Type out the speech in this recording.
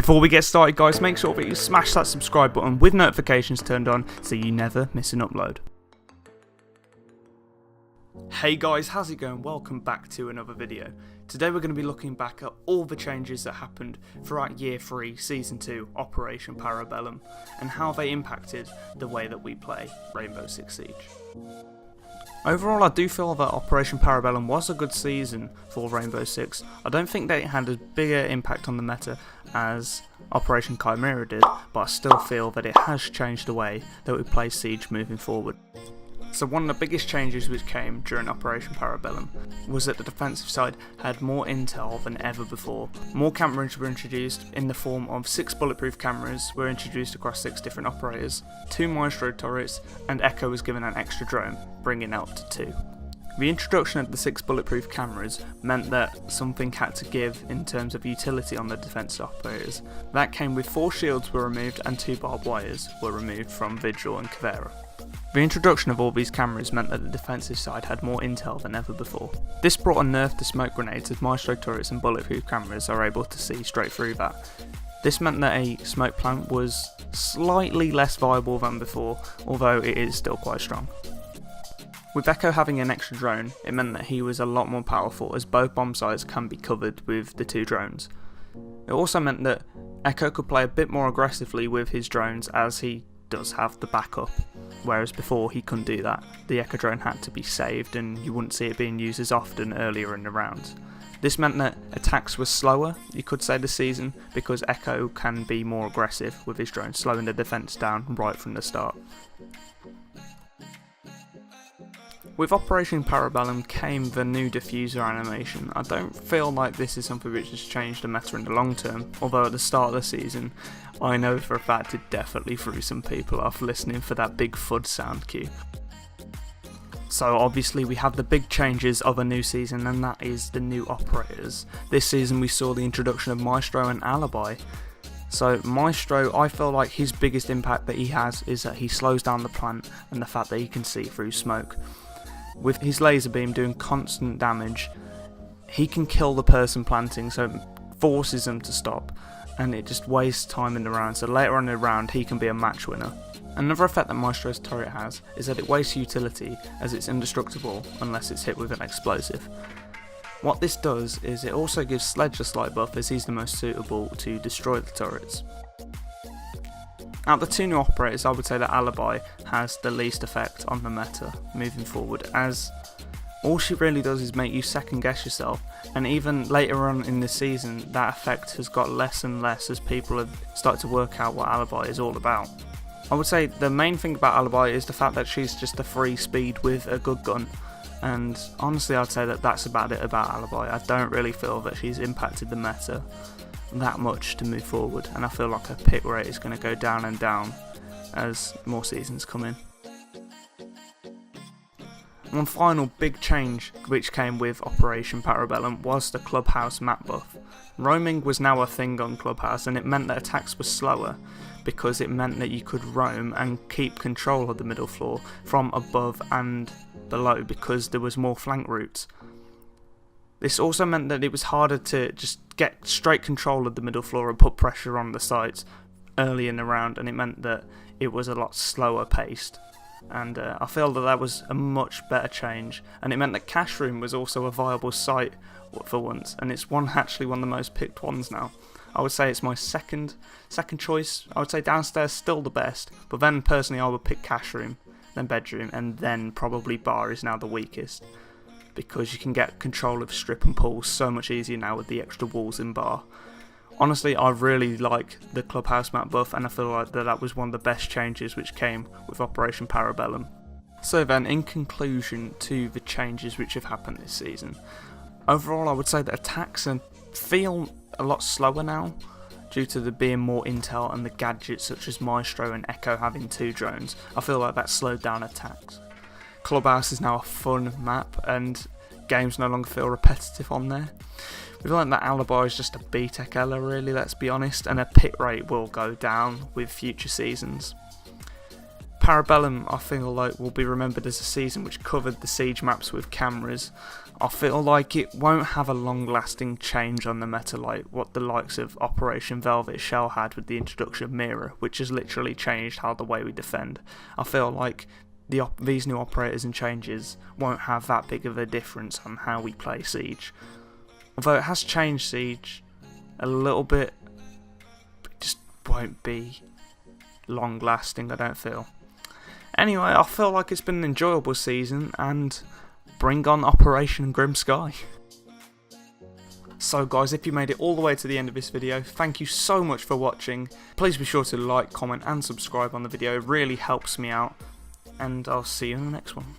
Before we get started guys, make sure that you smash that subscribe button with notifications turned on so you never miss an upload. Hey guys, how's it going? Welcome back to another video. Today we're going to be looking back at all the changes that happened throughout Year 3, Season 2, Operation Parabellum, and how they impacted the way that we play Rainbow Six Siege. Overall, I do feel that Operation Parabellum was a good season for Rainbow Six. I don't think that it had a bigger impact on the meta as Operation Chimera did, but I still feel that it has changed the way that we play Siege moving forward. So one of the biggest changes which came during Operation Parabellum was that the defensive side had more intel than ever before. More cameras were introduced in the form of 6 bulletproof cameras were introduced across 6 different operators, 2 Maestro turrets, and Echo was given an extra drone, bringing it up to 2. The introduction of the 6 bulletproof cameras meant that something had to give in terms of utility on the defensive operators. That came with 4 shields were removed and 2 barbed wires were removed from Vigil and Caveira. The introduction of all these cameras meant that the defensive side had more intel than ever before. This brought a nerf to smoke grenades as Maestro turrets and bulletproof cameras are able to see straight through that. This meant that a smoke plant was slightly less viable than before, although it is still quite strong. With Echo having an extra drone, it meant that he was a lot more powerful as both bomb sites can be covered with the 2 drones. It also meant that Echo could play a bit more aggressively with his drones as he does have the backup, whereas before he couldn't do that. The Echo drone had to be saved and you wouldn't see it being used as often earlier in the rounds. This meant that attacks were slower, you could say, this season, because Echo can be more aggressive with his drone, slowing the defense down right from the start. With Operation Parabellum came the new diffuser animation. I don't feel like this is something which has changed the meta in the long term, although at the start of the season I know for a fact it definitely threw some people off listening for that big FUD sound cue. So obviously we have the big changes of a new season, and that is the new operators. This season we saw the introduction of Maestro and Alibi. So Maestro, I feel like his biggest impact that he has is that he slows down the plant and the fact that he can see through smoke. With his laser beam doing constant damage, he can kill the person planting, so it forces them to stop, and it just wastes time in the round, so later on in the round he can be a match winner. Another effect that Maestro's turret has is that it wastes utility as it's indestructible unless it's hit with an explosive. What this does is it also gives Sledge a slight buff as he's the most suitable to destroy the turrets. Out of the 2 new operators, I would say that Alibi has the least effect on the meta moving forward, as all she really does is make you second guess yourself, and even later on in the season that effect has got less and less as people have started to work out what Alibi is all about. I would say the main thing about Alibi is the fact that she's just a free speed with a good gun, and honestly I'd say that that's about it about Alibi. I don't really feel that she's impacted the meta that much to move forward, and I feel like her pick rate is going to go down and down as more seasons come in. One final big change which came with Operation Parabellum was the Clubhouse map buff. Roaming was now a thing on Clubhouse, and it meant that attacks were slower because it meant that you could roam and keep control of the middle floor from above and below because there was more flank routes. This also meant that it was harder to just get straight control of the middle floor and put pressure on the sides early in the round, and it meant that it was a lot slower paced. And I feel that that was a much better change, and it meant that Cash Room was also a viable site for once, and it's actually one of the most picked ones now. I would say it's my second choice. I would say Downstairs still the best, but then personally I would pick Cash Room, then Bedroom, and then probably Bar is now the weakest, because you can get control of strip and pull so much easier now with the extra walls in Bar. Honestly, I really like the Clubhouse map buff, and I feel like that was one of the best changes which came with Operation Parabellum. So then, in conclusion to the changes which have happened this season, overall I would say that attacks feel a lot slower now, due to there being more intel and the gadgets such as Maestro and Echo having 2 drones. I feel like that slowed down attacks. Clubhouse is now a fun map, and games no longer feel repetitive on there. We've learned that Alibi is just a B-Tech Ella really, let's be honest, and her pit rate will go down with future seasons. Parabellum, I feel like, will be remembered as a season which covered the siege maps with cameras. I feel like it won't have a long-lasting change on the meta like what the likes of Operation Velvet Shell had with the introduction of Mirror, which has literally changed how the way we defend. I feel like these new operators and changes won't have that big of a difference on how we play Siege. Although it has changed Siege a little bit, it just won't be long-lasting, I don't feel. Anyway, I feel like it's been an enjoyable season, and bring on Operation Grim Sky. So guys, if you made it all the way to the end of this video, thank you so much for watching. Please be sure to like, comment and subscribe on the video, it really helps me out, and I'll see you in the next one.